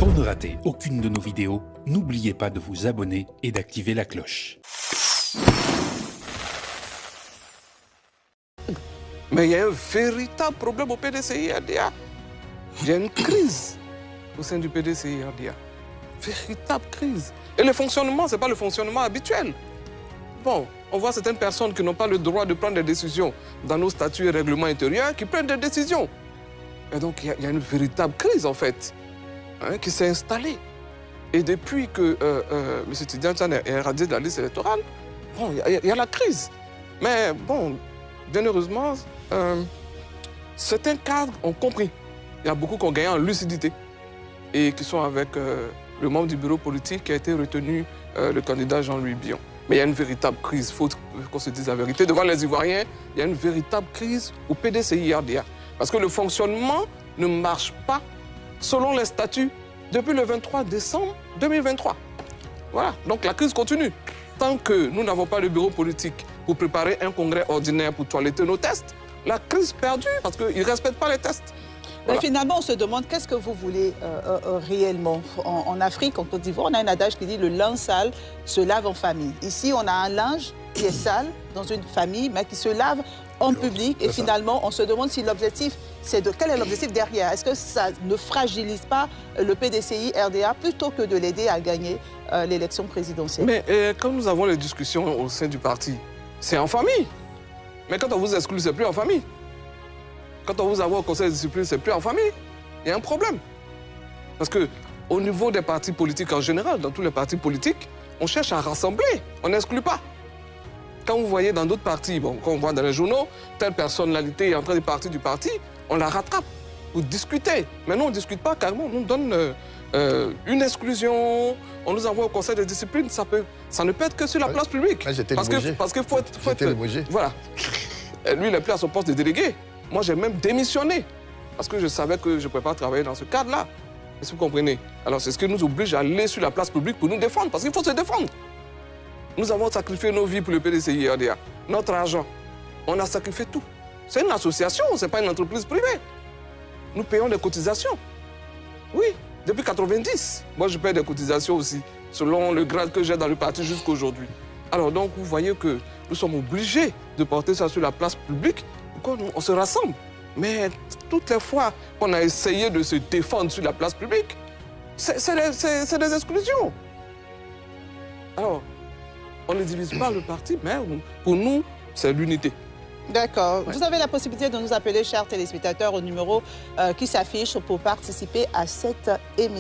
Pour ne rater aucune de nos vidéos, n'oubliez pas de vous abonner et d'activer la cloche. Mais il y a un véritable problème au PDCI-RDA. Il y a une crise au sein du PDCI-RDA. Véritable crise. Et le fonctionnement, ce n'est pas le fonctionnement habituel. Bon, on voit certaines personnes qui n'ont pas le droit de prendre des décisions dans nos statuts et règlements intérieurs qui prennent des décisions. Et donc, il y a une véritable crise, en fait, qui s'est installée. Et depuis que M. Tidjane Tchane est éradié de la liste électorale, bon, il y a la crise. Mais bon, bien heureusement, certains cadres ont compris. Il y a beaucoup qui ont gagné en lucidité et qui sont avec le membre du bureau politique qui a été retenu, le candidat Jean-Louis Billon. Mais il y a une véritable crise, il faut qu'on se dise la vérité. Devant les Ivoiriens, il y a une véritable crise au PDCI-RDA. Parce que le fonctionnement ne marche pas selon les statuts depuis le 23 décembre 2023. Voilà, donc la crise continue. Tant que nous n'avons pas de bureau politique pour préparer un congrès ordinaire pour toiletter nos tests, la crise perdue parce qu'ils ne respectent pas les tests. Voilà. Mais finalement, on se demande qu'est-ce que vous voulez réellement. En Afrique, en Côte d'Ivoire, on a un adage qui dit le linge sale se lave en famille. Ici, on a un linge qui est sale dans une famille, mais qui se lave en public. Et finalement, on se demande si l'objectif, quel est l'objectif derrière. Est-ce que ça ne fragilise pas le PDCI-RDA plutôt que de l'aider à gagner l'élection présidentielle? Mais quand nous avons les discussions au sein du parti, c'est en famille. Mais quand on vous exclut, c'est plus en famille. Quand on vous envoie au conseil de discipline, c'est plus en famille. Il y a un problème. Parce qu'au niveau des partis politiques en général, dans tous les partis politiques, on cherche à rassembler, on n'exclut pas. Quand vous voyez dans d'autres partis, bon, quand on voit dans les journaux, telle personnalité est en train de partir du parti, on la rattrape pour discuter. Mais nous, on ne discute pas carrément, on nous donne une exclusion, on nous envoie au conseil de discipline, ça ne peut être que sur la place publique. Ouais, j'étais parce qu'il faut être... Voilà. Et lui, il est plus à son poste de délégué. Moi, j'ai même démissionné parce que je savais que je ne pouvais pas travailler dans ce cadre-là. Est-ce que vous comprenez? Alors, c'est ce qui nous oblige à aller sur la place publique pour nous défendre, parce qu'il faut se défendre. Nous avons sacrifié nos vies pour le PDCI-RDA, notre argent. On a sacrifié tout. C'est une association, ce n'est pas une entreprise privée. Nous payons des cotisations. Oui, depuis 90. Moi, je paye des cotisations aussi, selon le grade que j'ai dans le parti jusqu'à aujourd'hui. Alors, donc, vous voyez que nous sommes obligés de porter ça sur la place publique. On se rassemble. Mais toutes les fois qu'on a essayé de se défendre sur la place publique, c'est des exclusions. Alors, on ne divise pas le parti, mais pour nous, c'est l'unité. D'accord. Ouais. Vous avez la possibilité de nous appeler, chers téléspectateurs, au numéro qui s'affiche pour participer à cette émission.